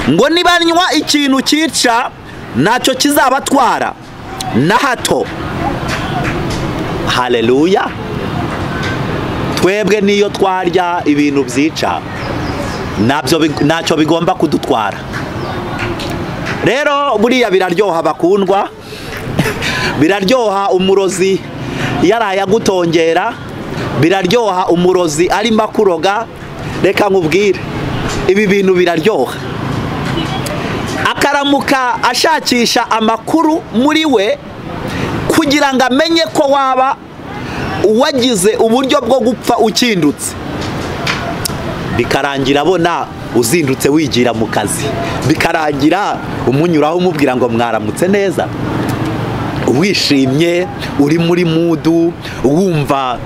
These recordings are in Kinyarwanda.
ngo nibanywa ikintu cyica ntacyo kizabatwara na hato. Haleluya. Twebwe niyo twarya ibintu byica ntacyo bigomba kudutwara. Rero buriya biraryoha bakundwa, biraryoha umurozi yaraye agutongera, biraryoha umurozi arimo akuroga. Reka nkubwire, ibi bintu biraryoha. Akaramuka ashakisha amakuru muri we kugira ngo amenye ko waba wagize uburyo bwo gupfa ukindutse, bikarangira abona uzindutse wigira mu kazi, bikarangira umunyuraho umubwira ngo mwaramutse neza, wishimye, uri muri mudu, wumva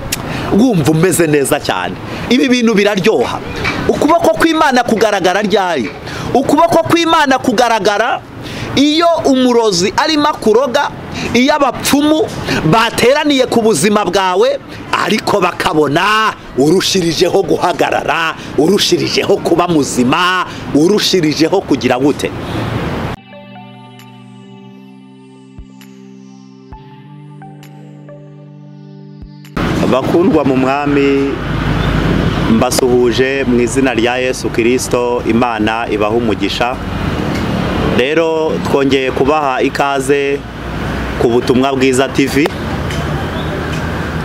umeze neza cyane. Ibi bintu biraryoha. Ukuboko kw'Imana kugaragara ryari? Ukuboko kw'Imana kugaragara iyo umurozi arimo akuroga, iyo abapfumu bateraniye ku buzima bwawe ariko bakabona urushirijeho guhagarara, urushirijeho kuba muzima, urushirijeho kugira gute. Bakundwa mu mwami, mbasuhuje mu izina rya Yesu Kristo. Imana ibaha umugisha. Rero twongeye kubaha ikaze ku Butumwa Bwiza TV.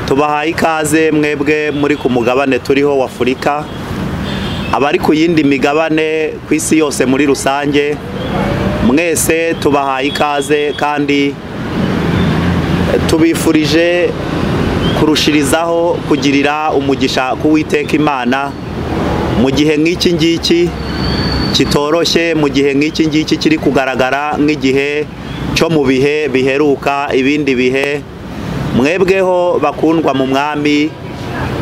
Tubaha ikaze mwebwe muri ku mugabane turiho wa Afurika, abari ku yindi migabane ku isi yose muri rusange, mwese tubaha ikaze kandi tubifurije kurushirizaho kugirira umugisha k'Uwiteka Imana mu gihe nk'iki ngiki kitoroshye, mu gihe nk'iki ngiki kiri kugaragara nk'igihe cyo mu bihe biheruka ibindi bihe. Mwebweho bakundwa mu mwami,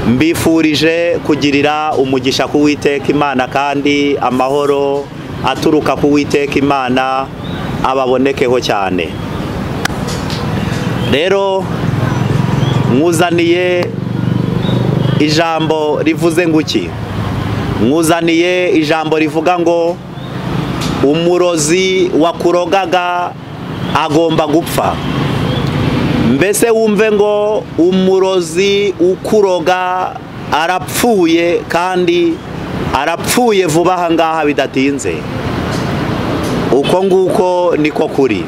mbifurije kugirira umugisha k'Uwiteka Imana kandi amahoro aturuka k'Uwiteka Imana ababonekeho cyane. Rero mwuzaniye ijambo rivuze nguki? Mwuzaniye ijambo rivuga ngo umurozi wakurogaga agomba gupfa. Mbese wumve ngo umurozi ukuroga arapfuye, kandi arapfuye vuba aha ngaha bidatinze. Uko nguko niko kuri.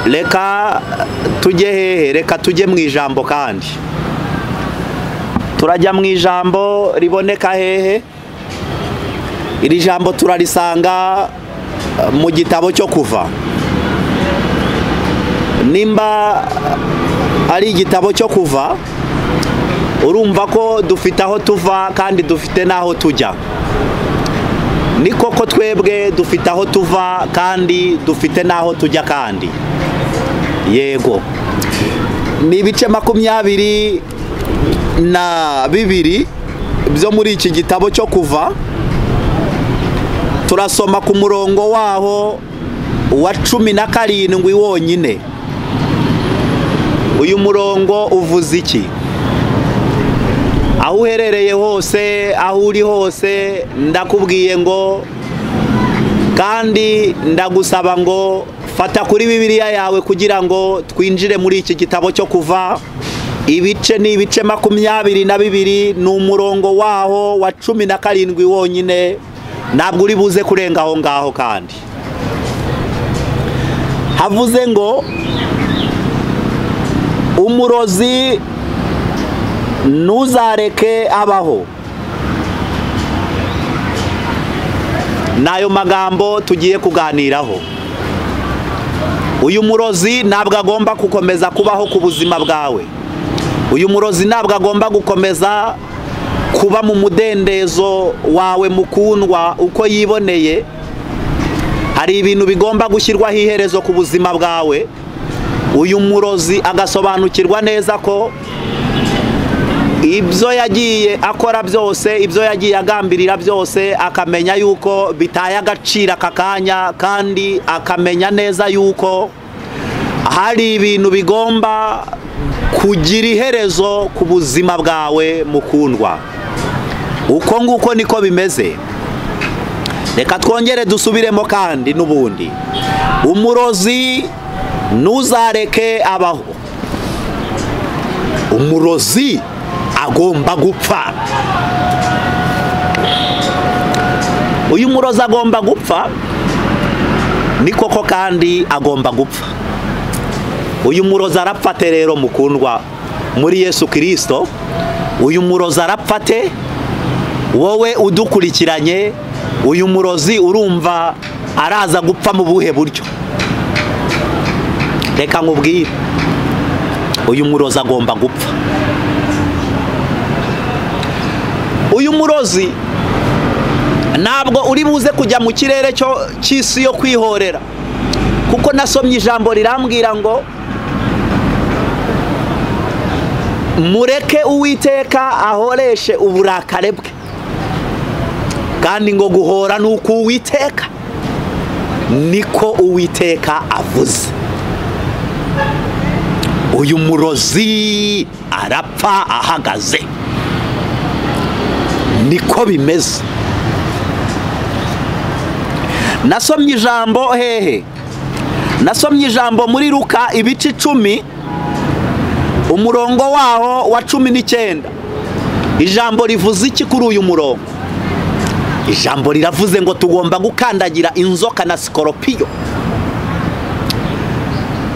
Reka tujye hehe? Reka tujye mu ijambo. Kandi turajya mu ijambo riboneka hehe? Iri jambo turarisanga mu gitabo cyo Kuva. Nimba ari igitabo cyo Kuva, urumva ko dufite aho tuva kandi dufite n'aho tujya. Ni koko twebwe dufite aho tuva kandi dufite n'aho tujya kandi. Yego, ni ibice 22 byo muri iki gitabo cyo Kuva. Turasoma ku murongo waho wa 17 wonyine. Uyu murongo uvuze iki? Aho uherereye hose, aho uri hose, ndakubwiye ngo kandi ndagusaba ngo fata kuri Bibiliya yawe kugira ngo twinjire muri iki gitabo cyo Kuva. Ibice ni ibice 22, ni umurongo waho wa 17 wonyine. Ntabwo uri buze kurenga aho ngaho. Kandi havuze ngo umurozi ntuzareke abaho. Nayo magambo tugiye kuganiraho. Uyu murozi ntabwo agomba gukomeza kubaho ku buzima bwawe. Uyu murozi ntabwo agomba gukomeza kuba mu mudendezo wawe mukundwa uko yiboneye. Hari ibintu bigomba gushyirwaho iherezo ku buzima bwawe. Uyu murozi agasobanukirwa neza ko ibyo yagiye akora byose, ibyo yagiye agambirira byose, akamenya yuko bitaye agaciro aka kanya, kandi akamenya neza yuko hari ibintu bigomba kugira iherezo ku buzima bwawe mukundwa. Uko nguko niko bimeze. reka twongere dusubiremo kandi n'ubundi, umurozi ntuzareke abaho. Umurozi agomba gupfa. Uyu murozi agomba gupfa, ni koko kandi agomba gupfa. Uyu murozi arapfate rero mukundwa muri Yesu Kristo. Uyu murozi arapfate, wowe udukurikiranye, uyu murozi urumva araza gupfa mu buhe buryo? Reka nkubwire, uyu murozi agomba gupfa. Uyu murozi ntabwo uri buze kujya mu kirere cy'isi yo kwihorera, kuko nasomye ijambo rirambwira ngo mureke Uwiteka ahoreshe uburakare bwe, kandi ngo guhora ni uko Uwiteka, niko Uwiteka avuze. Uyu murozi arapfa ahagaze, niko bimeze. Nasomye ijambo hehe? Nasomye ijambo muri Luka ibice 10 umurongo waho wa 19. Ijambo rivuze iki kuri uyu murongo? Ijambo riravuze ngo tugomba gukandagira inzoka na sikoropiyo.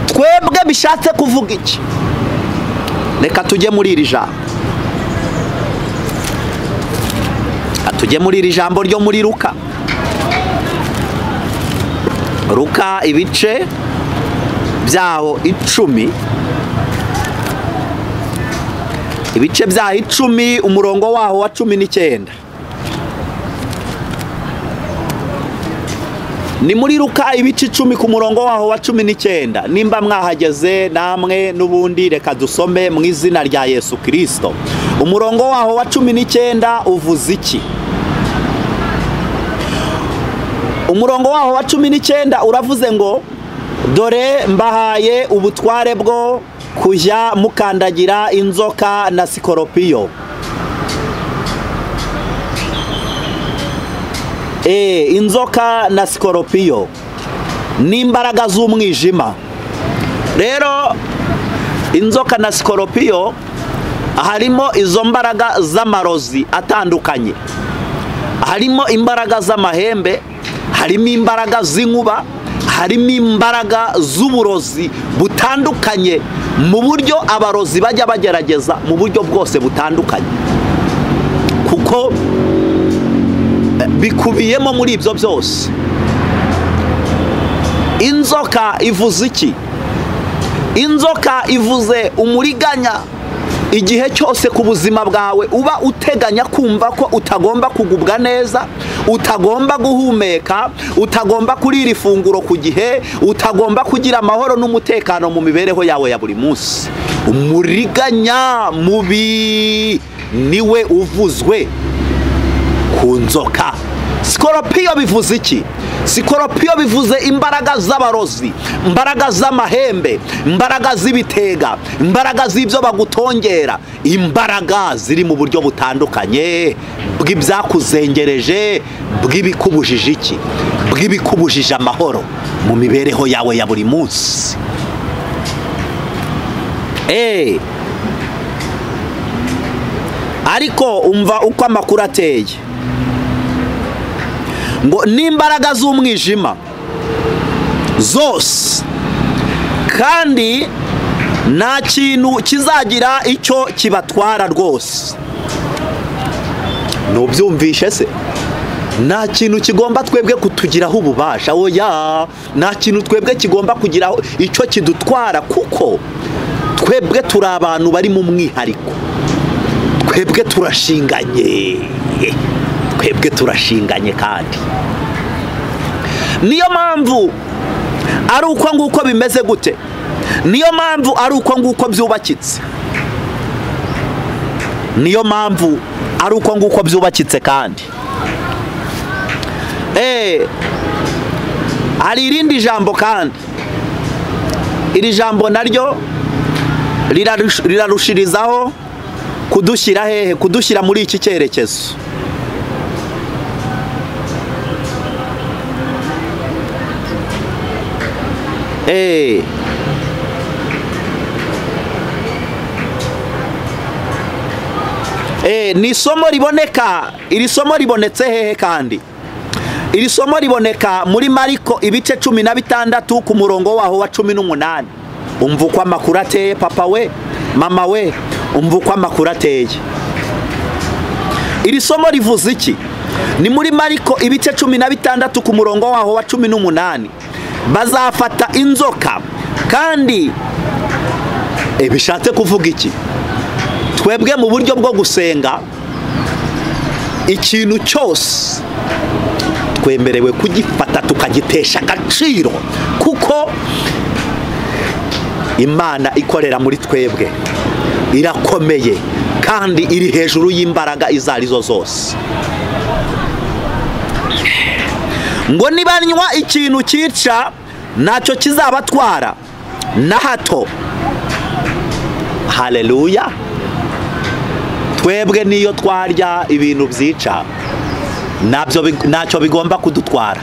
Twebwe bishatse kuvuga iki? Reka tujye muri iri jambo. Tujye muri iri jambo ryo muri Luka. Luka ibice byaho 10. Ibice byaho 10 umurongo waho wa 19. Ni muri Luka ibice 10 ku murongo waho wa 19. Nimba mwahageze namwe n'ubundi reka dusome mu izina rya Yesu Kristo. Umurongo waho wa 19 uvuze iki? Umurongo waho wa 19 uravuze ngo dore mbahaye ubutware bwo kujya mukandagira inzoka na sikoropiyo. Inzoka na sikoropiyo ni imbaraga z'umwijima. Rero inzoka na sikoropiyo harimo izo mbaraga z'amarozi atandukanye, harimo imbaraga z'amahembe, harimo imbaraga z'inkuba, harimo imbaraga z'uburozi butandukanye, mu buryo abarozi bajya bagerageza mu buryo bwose butandukanye, kuko bikubiyemo muri ibyo byose. Inzoka ivuze iki? Inzoka ivuze umuriganya. Igihe cyose ku buzima bwawe uba uteganya kumva ko utagomba kugubwa neza, utagomba guhumeka, utagomba kurira ifunguro ku gihe, utagomba kugira amahoro n'umutekano mu mibereho yawe ya buri munsi, umuriganya mubi niwe uvuzwe ku nzoka. Sikoropiyo bivuze iki? Sikoropiyo bivuze imbaraga z'abarozi, imbaraga z'amahembe, imbaraga z'ibitega, imbaraga z'ibyo bagutongera, imbaraga ziri mu buryo butandukanye bw'ibyakuzengereje, bw'ibikubujije iki? Bw'ibikubujije amahoro mu mibereho yawe ya buri munsi. Ariko umva uko amakuru ateye, ngo n'imbaraga z'umwijima zose, kandi nta kintu kizagira icyo kibatwara rwose. Nubyumvishe se? Nta kintu kigomba twebwe kutugiraho ububasha. Oya, nta kintu twebwe kigomba kugiraho icyo kidutwara, kuko twebwe turi abantu bari mu mwihariko. Twebwe turashinganye, twebwe turashinganye, kandi niyo mpamvu ari uko nguko bimeze gute, niyo mpamvu ari uko nguko byubakitse, niyo mpamvu ari uko nguko byubakitse. Kandi hari irindi jambo, kandi iri jambo naryo rirarushirizaho kudushyira hehe? Kudushyira muri iki cyerekezo. ni isomo riboneka, iri somo ribonetse hehe kandi? Iri somo riboneka muri Mariko ibice 16 ku murongo waho wa 18. Umva uko amakuru ateye papa we, mama we, umva uko amakuru ateye. Iri somo rivuze iki? Ni muri Mariko ibice 16 ku murongo waho wa 18. Bazafata inzoka kandi bishatse kuvuga iki? Twebwe mu buryo bwo gusenga ikintu cyose twemerewe kugifata tukagitesha agaciro, kuko Imana ikorera muri twebwe irakomeye kandi iri hejuru y'imbaraga izarizo zose. Ngo nibanywa ikintu cyica ntacyo kizabatwara na hato. Haleluya. Twebwe niyo twarya ibintu byica ntacyo bigomba kudutwara.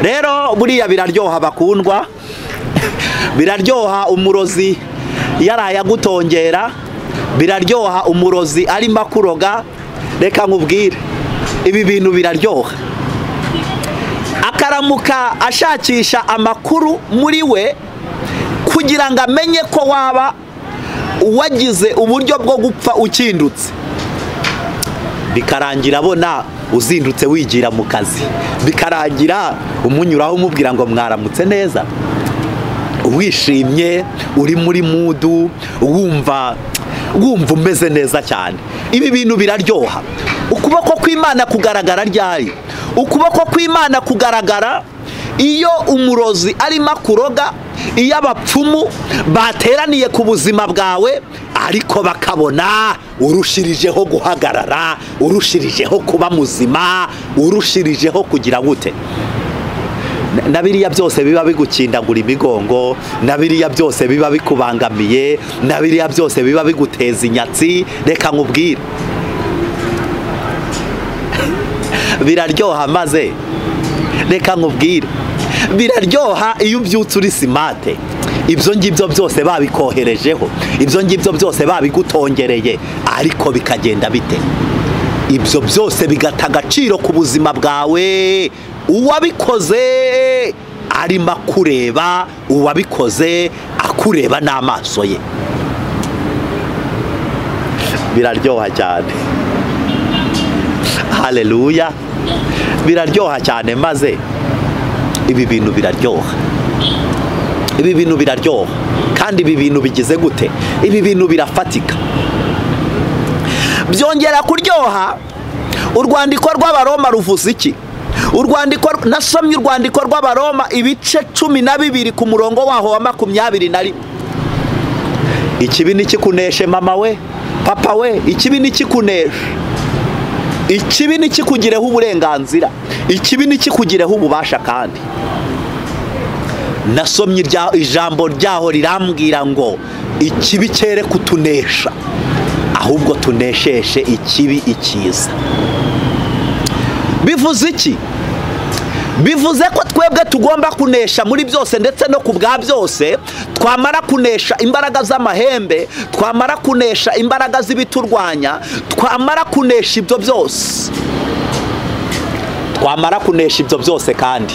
Rero buriya biraryoha bakundwa, biraryoha umurozi yaraye agutongera, biraryoha umurozi arimo akuroga. Reka nkubwire, ibi bintu biraryoha. Akaramuka ashakisha amakuru muri we kugira ngo amenye ko waba wagize uburyo bwo gupfa ukindutse, bikarangira abona uzindutse wigira mu kazi, bikarangira umunyuraho umubwira ngo mwaramutse neza, wishimye, uri muri mudu, wumva umeze neza cyane. Ibi bintu biraryoha. Ukuboko kw'Imana kugaragara ryari? Ukuboko kw'Imana kugaragara iyo umurozi arimo akuroga, iyo abapfumu bateraniye ku buzima bwawe ariko bakabona urushirijeho guhagarara, urushirijeho kuba muzima, urushirijeho kugira gute. Na biriya byose biba bigukindagura imigongo, na biriya byose biba bikubangamiye, na biriya byose biba biguteza inyatsi. Reka nkubwire, biraryoha. Maze reka nkubwire, biraryoha iyo ubyutse uri simate. Ibyo ngibyo byose babikoherejeho, ibyo ngibyo byose babigutongereye, ariko bikagenda bite? Ibyo byose bigata agaciro ku buzima bwawe. Uwabikoze arimo akureba, uwabikoze akureba n'amaso ye. Biraryoha cyane. Haleluya. Biraryoha cyane. Maze ibi bintu biraryoha, ibi bintu biraryoha. Kandi ibi bintu bigize gute? Ibi bintu birafatika. Byongera kuryoha. Urwandiko rw'Abaroma ruvuze iki? Nasomye urwandiko rw'Abaroma ibice 12 ku murongo waho wa 21. Ikibi nikikuneshe mama we, papa we, ikibi nikikuneshe. Ikibi nikikugireho uburenganzira, ikibi nikikugireho ububasha. Kandi nasomye ijambo ryaho rirambwira ngo ikibi cyere kutunesha, ahubwo tunesheshe ikibi icyiza. Bivuze iki? Bivuze ko twebwe tugomba kunesha muri byose ndetse no ku bwa byose. Twamara kunesha imbaraga z'amahembe, twamara kunesha imbaraga z'ibiturwanya, twamara kunesha ibyo byose, twamara kunesha ibyo byose, kandi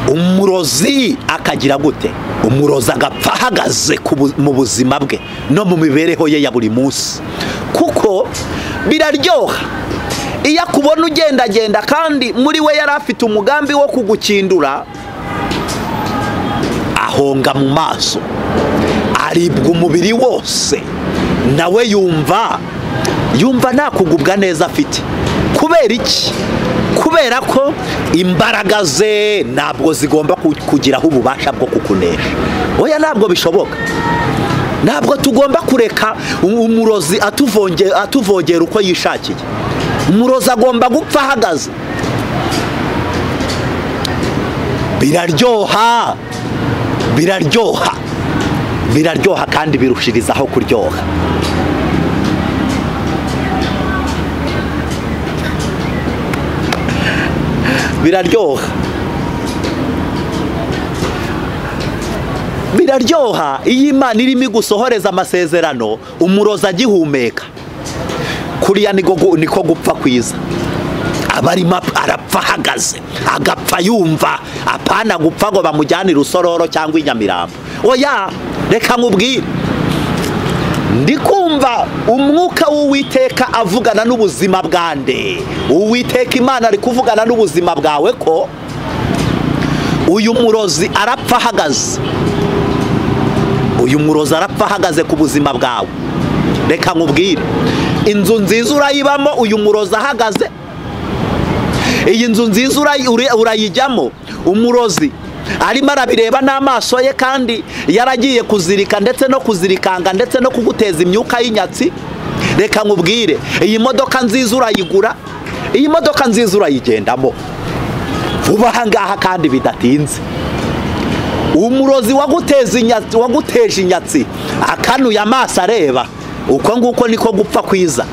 umurozi akagira gute? Umurozi agapfa ahagaze mu buzima bwe no mu mibereho ye ya buri munsi. Kuko biraryoha iyo akubona ugendagenda kandi muri we yari afite umugambi wo kugukindura. Ahonga mu maso, aribwa umubiri wose, nawe yumva nta kugubwa neza afite. Kubera iki? Kubera ko imbaraga ze ntabwo zigomba kugiraho ububasha bwo kukunesha. Oya, ntabwo bishoboka. Ntabwo tugomba kureka umurozi atuvogera uko yishakiye. Umurozi agomba gupfa ahagaze. Biraryoha, biraryoha, biraryoha kandi birushirizaho kuryoha. Biraryoha. biraryoha iyo Imana irimo gusohoreza amasezerano umurozi agihumeka. Kuriya niko gupfa kwiza. Abarimo arapfa ahagaze, agapfa yumva, apana gupfa ngo bamujyane Rusororo cyangwa Inyamirambo. Oya, reka nkubwire, ndi kumva umwuka w'Uwiteka avugana n'ubuzima bwande. Uwiteka Imana ari kuvugana n'ubuzima bwawe ko uyu murozi arapfa ahagaze. Uyu murozi arapfa ahagaze ku buzima bwawe. Reka nkubwire, inzu nziza urayibamo uyu murozi ahagaze. Iyi nzu nziza urayijyamo umurozi arimo arabireba n'amaso ye, kandi yaragiye kuzirika ndetse no kuzirikanga ndetse no kuguteza imyuka y'inyatsi. Reka nkubwire, iyi modoka nziza urayigura, iyi modoka nziza urayigendamo vuba aha ngaha kandi bidatinze. Umurozi waguteje inyatsi akanuye amaso areba, uko nguko niko gupfa kwiza.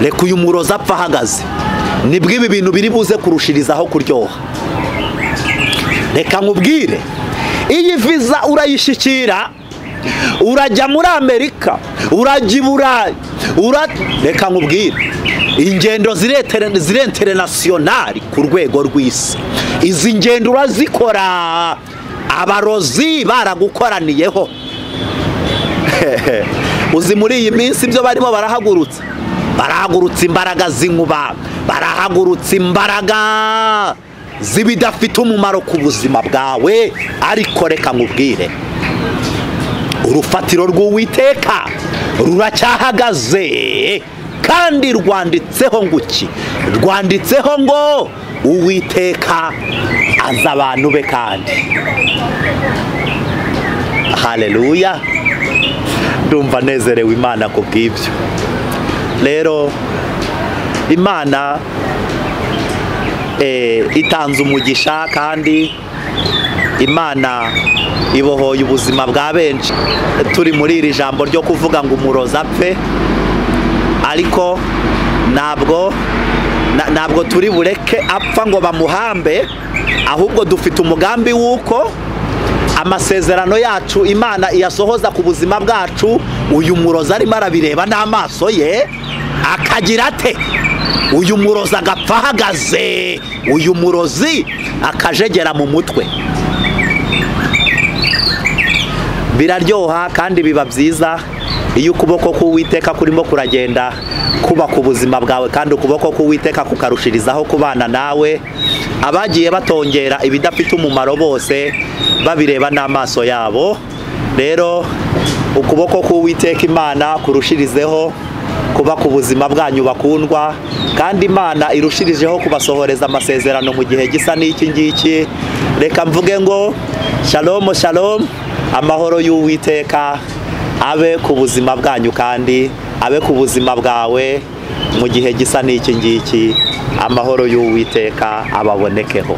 Reka uyu murozi apfa ahagaze, nibwo ibi bintu biri buze kurushirizaho kuryoha. Reka nkubwire, iyi viza urayishikira, urajya muri Amerika, urajya i Burayi, reka nkubwire, ingendo zire internationali ku rwego rw'isi. Izi ngendo urazikora abarozi baragukoraniyeho. Uzi muri iyi minsi ibyo barimo barahagurutsa imbaraga z'inkuba, barahagurutsa imbaraga z'ibidafite umumaro ku buzima bwawe. Ariko reka nkubwire, urufatiro rw'Uwiteka ruracyahagaze, kandi rwanditseho nguki, rwanditseho ngo Uwiteka aza abantu be kandi. Haleluya, ndumva nezerewe Imana ku bw'ibyo. Rero Imana itanze umugisha, kandi Imana ibohoye ubuzima bwa benshi. Turi muri iri jambo ryo kuvuga ngo umurozi apfe, ariko ntabwo turi bureke apfa ngo bamuhambe, ahubwo dufite umugambi w'uko amasezerano yacu Imana iyasohoza ku buzima bwacu. Uyu murozi arimo arabireba n'amaso ye, akagira ate? Uyu murozi agapfa ahagaze, uyu murozi akajegera mu mutwe. Biraryoha kandi biba byiza iyo ukuboko k'Uwiteka kurimo kuragenda kuba ku buzima bwawe, kandi ukuboko k'Uwiteka kukarushirizaho kubana nawe. Abagiye batongera ibidafite umumaro bose babireba n'amaso yabo. Rero ukuboko k'Uwiteka Imana kurushirizeho kuba ku buzima bwanyu bakundwa, kandi Imana irushirijeho kubasohoreza amasezerano mu gihe gisa n'iki ngiki. Reka mvuge ngo shalom shalom, amahoro y'Uwiteka abe ku buzima bwanyu, kandi abe ku buzima bwawe mu gihe gisa n'iki ngiki. Amahoro y'Uwiteka ababonekeho.